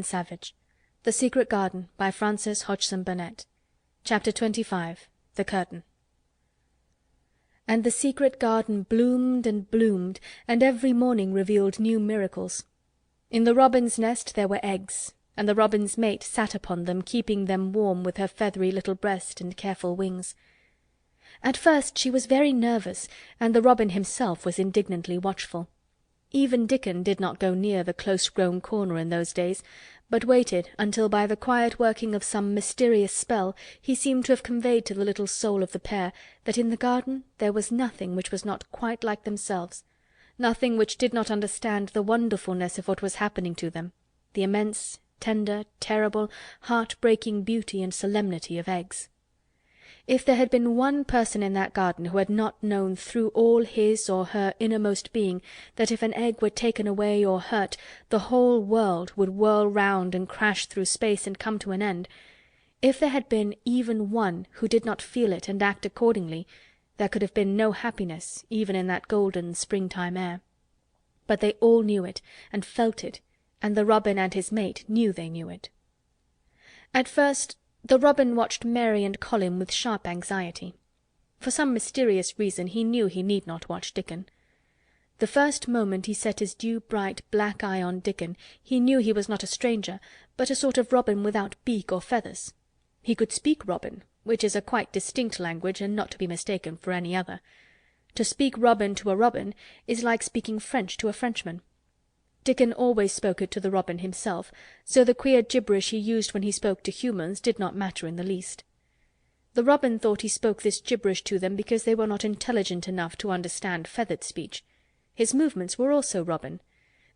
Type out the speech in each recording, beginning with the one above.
Savage. The Secret Garden by Frances Hodgson Barnett. Chapter 25 The Curtain. And the secret garden bloomed and bloomed, and every morning revealed new miracles. In the robin's nest there were eggs, and the robin's mate sat upon them, keeping them warm with her feathery little breast and careful wings. At first she was very nervous, and the robin himself was indignantly watchful. Even Dickon did not go near the close-grown corner in those days, but waited until by the quiet working of some mysterious spell he seemed to have conveyed to the little soul of the pair that in the garden there was nothing which was not quite like themselves, nothing which did not understand the wonderfulness of what was happening to them, the immense, tender, terrible, heart-breaking beauty and solemnity of eggs. If there had been one person in that garden who had not known through all his or her innermost being that if an egg were taken away or hurt, the whole world would whirl round and crash through space and come to an end, if there had been even one who did not feel it and act accordingly, there could have been no happiness even in that golden springtime air. But they all knew it and felt it, and the robin and his mate knew they knew it. At first the robin watched Mary and Colin with sharp anxiety. For some mysterious reason he knew he need not watch Dickon. The first moment he set his dew-bright black eye on Dickon, he knew he was not a stranger, but a sort of robin without beak or feathers. He could speak robin, which is a quite distinct language and not to be mistaken for any other. To speak robin to a robin is like speaking French to a Frenchman. Dickon always spoke it to the robin himself, so the queer gibberish he used when he spoke to humans did not matter in the least. The robin thought he spoke this gibberish to them because they were not intelligent enough to understand feathered speech. His movements were also robin.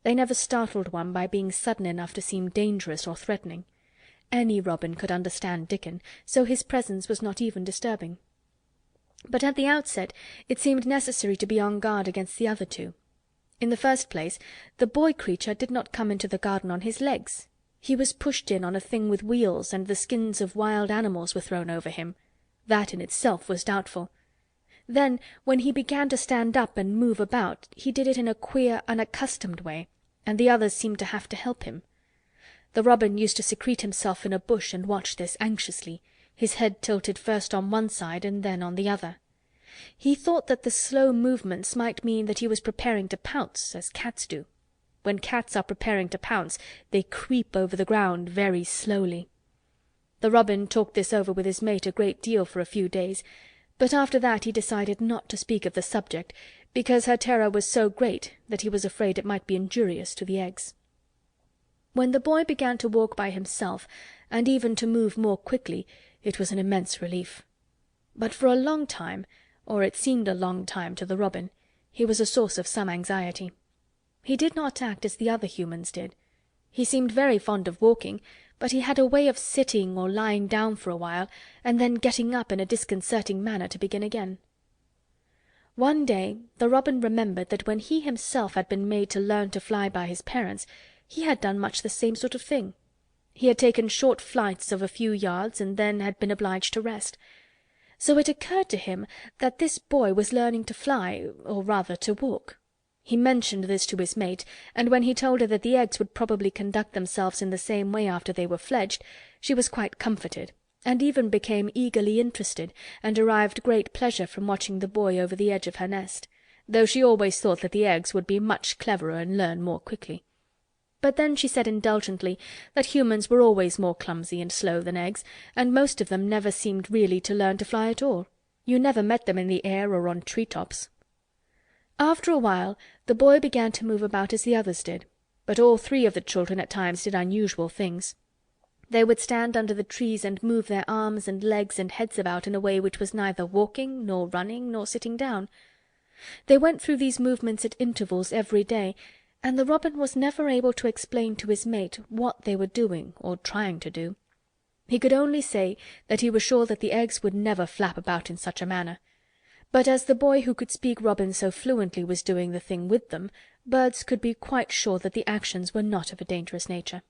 They never startled one by being sudden enough to seem dangerous or threatening. Any robin could understand Dickon, so his presence was not even disturbing. But at the outset it seemed necessary to be on guard against the other two. In the first place, the boy creature did not come into the garden on his legs. He was pushed in on a thing with wheels, and the skins of wild animals were thrown over him. That in itself was doubtful. Then, when he began to stand up and move about, he did it in a queer, unaccustomed way, and the others seemed to have to help him. The robin used to secrete himself in a bush and watch this anxiously, his head tilted first on one side and then on the other. He thought that the slow movements might mean that he was preparing to pounce, as cats do. When cats are preparing to pounce, they creep over the ground very slowly. The robin talked this over with his mate a great deal for a few days, but after that he decided not to speak of the subject, because her terror was so great that he was afraid it might be injurious to the eggs. When the boy began to walk by himself, and even to move more quickly, it was an immense relief. But for a long time, or it seemed a long time to the robin, he was a source of some anxiety. He did not act as the other humans did. He seemed very fond of walking, but he had a way of sitting or lying down for a while, and then getting up in a disconcerting manner to begin again. One day the robin remembered that when he himself had been made to learn to fly by his parents, he had done much the same sort of thing. He had taken short flights of a few yards and then had been obliged to rest. So it occurred to him that this boy was learning to fly, or rather to walk. He mentioned this to his mate, and when he told her that the eggs would probably conduct themselves in the same way after they were fledged, she was quite comforted, and even became eagerly interested, and derived great pleasure from watching the boy over the edge of her nest, though she always thought that the eggs would be much cleverer and learn more quickly. But then she said indulgently that humans were always more clumsy and slow than eggs, and most of them never seemed really to learn to fly at all. You never met them in the air or on tree-tops. After a while the boy began to move about as the others did, but all three of the children at times did unusual things. They would stand under the trees and move their arms and legs and heads about in a way which was neither walking, nor running, nor sitting down. They went through these movements at intervals every day, and the robin was never able to explain to his mate what they were doing or trying to do. He could only say that he was sure that the eggs would never flap about in such a manner. But as the boy who could speak robin so fluently was doing the thing with them, birds could be quite sure that the actions were not of a dangerous nature.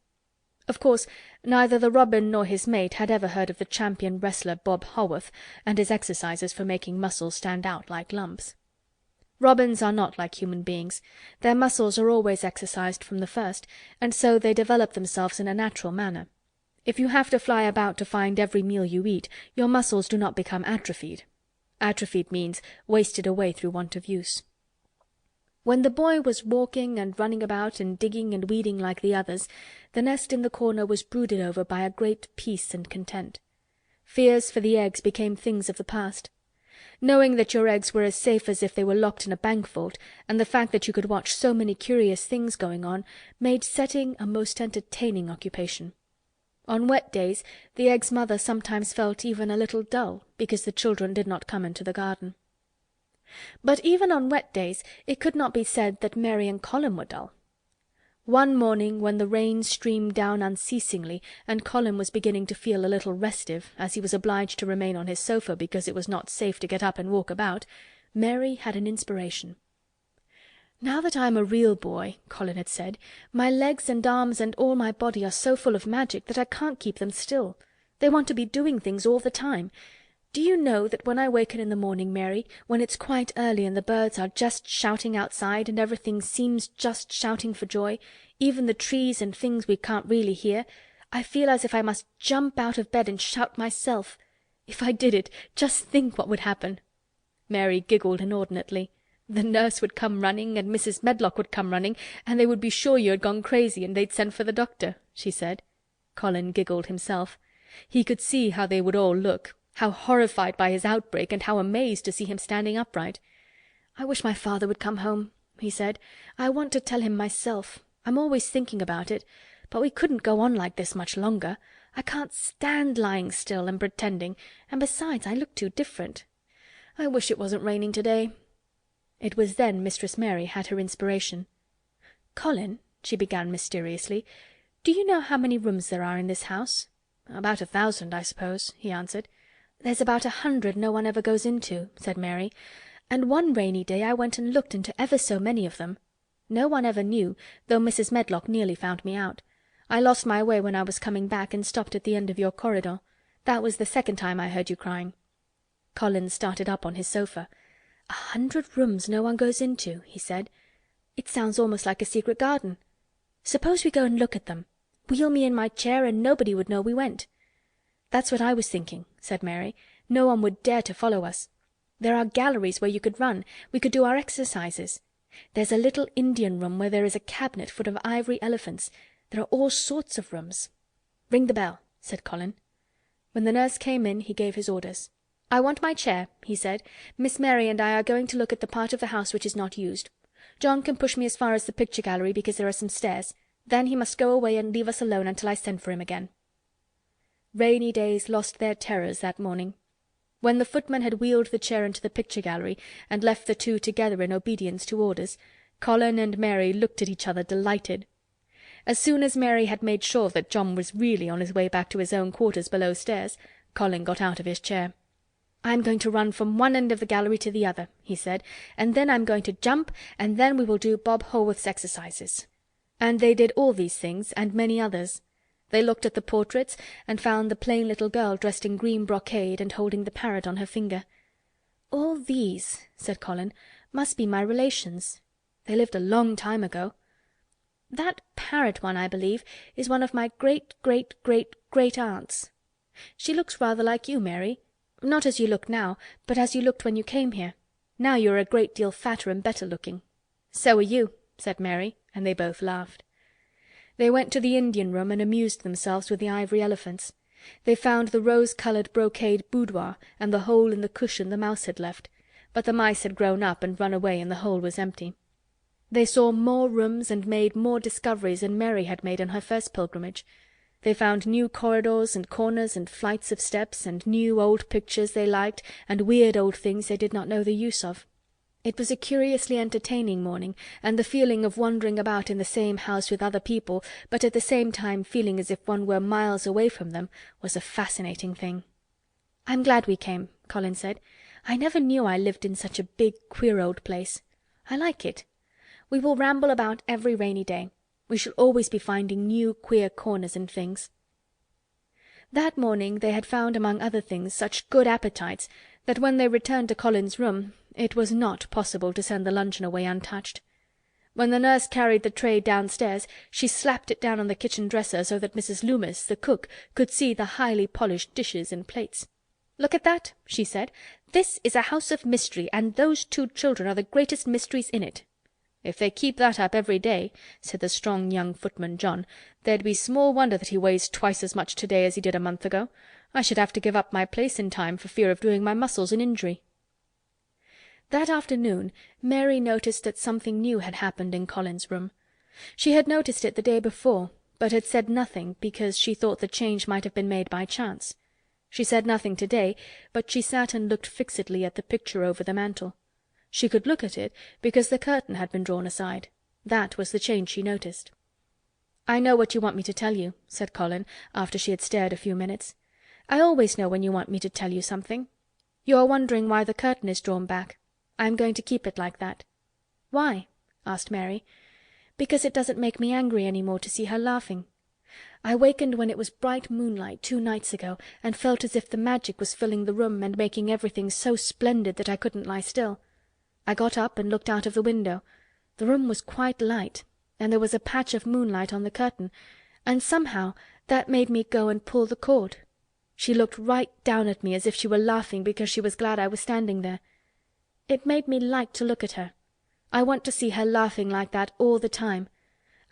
Of course, neither the robin nor his mate had ever heard of the champion wrestler Bob Haworth and his exercises for making muscles stand out like lumps. Robins are not like human beings. Their muscles are always exercised from the first, and so they develop themselves in a natural manner. If you have to fly about to find every meal you eat, your muscles do not become atrophied. Atrophied means wasted away through want of use. When the boy was walking and running about and digging and weeding like the others, the nest in the corner was brooded over by a great peace and content. Fears for the eggs became things of the past. Knowing that your eggs were as safe as if they were locked in a bank vault, and the fact that you could watch so many curious things going on, made setting a most entertaining occupation. On wet days the egg's mother sometimes felt even a little dull because the children did not come into the garden. But even on wet days it could not be said that Mary and Colin were dull. One morning, when the rain streamed down unceasingly and Colin was beginning to feel a little restive, as he was obliged to remain on his sofa because it was not safe to get up and walk about, Mary had an inspiration. "Now that I am a real boy," Colin had said, "my legs and arms and all my body are so full of magic that I can't keep them still. They want to be doing things all the time. Do you know that when I waken in the morning, Mary, when it's quite early and the birds are just shouting outside and everything seems just shouting for joy, even the trees and things we can't really hear, I feel as if I must jump out of bed and shout myself. If I did it, just think what would happen." Mary giggled inordinately. "The nurse would come running, and Mrs. Medlock would come running, and they would be sure you had gone crazy, and they'd send for the doctor," she said. Colin giggled himself. He could see how they would all look, how horrified by his outbreak, and how amazed to see him standing upright. "I wish my father would come home," he said. "I want to tell him myself. I'm always thinking about it. But we couldn't go on like this much longer. I can't stand lying still and pretending, and besides I look too different. I wish it wasn't raining today." It was then Mistress Mary had her inspiration. "Colin," she began mysteriously, "do you know how many rooms there are in this house?" "About 1,000, I suppose," he answered. "There's about 100 no one ever goes into," said Mary, "and one rainy day I went and looked into ever so many of them. No one ever knew, though Mrs. Medlock nearly found me out. I lost my way when I was coming back and stopped at the end of your corridor. That was the second time I heard you crying." Colin started up on his sofa. 100 rooms no one goes into," he said. "It sounds almost like a secret garden. Suppose we go and look at them. Wheel me in my chair and nobody would know we went." "That's what I was thinking," said Mary. "No one would dare to follow us. There are galleries where you could run. We could do our exercises. There's a little Indian room where there is a cabinet full of ivory elephants. There are all sorts of rooms." "Ring the bell," said Colin. When the nurse came in he gave his orders. "I want my chair," he said. "Miss Mary and I are going to look at the part of the house which is not used. John can push me as far as the picture gallery because there are some stairs. Then he must go away and leave us alone until I send for him again." Rainy days lost their terrors that morning. When the footman had wheeled the chair into the picture gallery and left the two together in obedience to orders, Colin and Mary looked at each other delighted. As soon as Mary had made sure that John was really on his way back to his own quarters below stairs, Colin got out of his chair. "I'm going to run from one end of the gallery to the other," he said, "and then I'm going to jump, and then we will do Bob Haworth's exercises." And they did all these things and many others. They looked at the portraits and found the plain little girl dressed in green brocade and holding the parrot on her finger. "All these," said Colin, "must be my relations. They lived a long time ago. That parrot one, I believe, is one of my great-great-great-great-aunts. She looks rather like you, Mary. Not as you look now, but as you looked when you came here. Now you are a great deal fatter and better looking." "So are you," said Mary, and they both laughed. They went to the Indian room and amused themselves with the ivory elephants. They found the rose-coloured brocade boudoir and the hole in the cushion the mouse had left, but the mice had grown up and run away and the hole was empty. They saw more rooms and made more discoveries than Mary had made on her first pilgrimage. They found new corridors and corners and flights of steps, and new old pictures they liked, and weird old things they did not know the use of. It was a curiously entertaining morning, and the feeling of wandering about in the same house with other people, but at the same time feeling as if one were miles away from them, was a fascinating thing. "I'm glad we came," Colin said. "I never knew I lived in such a big, queer old place. I like it. We will ramble about every rainy day. We shall always be finding new queer corners and things." That morning they had found among other things such good appetites that when they returned to Colin's room it was not possible to send the luncheon away untouched. When the nurse carried the tray downstairs, she slapped it down on the kitchen dresser so that Mrs. Loomis, the cook, could see the highly polished dishes and plates. "Look at that," she said. "This is a house of mystery, and those two children are the greatest mysteries in it." "If they keep that up every day," said the strong young footman John, "there'd be small wonder that he weighs twice as much to-day as he did a month ago. I should have to give up my place in time for fear of doing my muscles an injury." That afternoon Mary noticed that something new had happened in Colin's room. She had noticed it the day before, but had said nothing because she thought the change might have been made by chance. She said nothing to-day, but she sat and looked fixedly at the picture over the mantel. She could look at it because the curtain had been drawn aside. That was the change she noticed. "I know what you want me to tell you," said Colin, after she had stared a few minutes. "I always know when you want me to tell you something. You are wondering why the curtain is drawn back. I am going to keep it like that." "Why?" asked Mary. "Because it doesn't make me angry any more to see her laughing. I wakened when it was bright moonlight 2 nights ago, and felt as if the magic was filling the room and making everything so splendid that I couldn't lie still. I got up and looked out of the window. The room was quite light, and there was a patch of moonlight on the curtain, and somehow that made me go and pull the cord. She looked right down at me as if she were laughing because she was glad I was standing there. It made me like to look at her. I want to see her laughing like that all the time.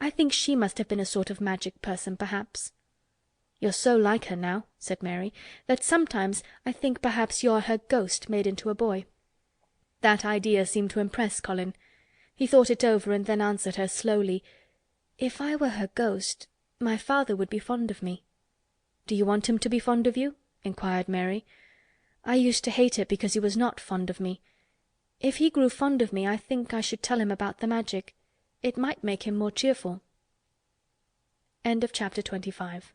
I think she must have been a sort of magic person, perhaps." "You're so like her now," said Mary, "that sometimes I think perhaps you're her ghost made into a boy." That idea seemed to impress Colin. He thought it over and then answered her slowly. "If I were her ghost, my father would be fond of me." "Do you want him to be fond of you?" inquired Mary. "I used to hate it because he was not fond of me. If he grew fond of me, I think I should tell him about the magic. It might make him more cheerful." End of Chapter 25.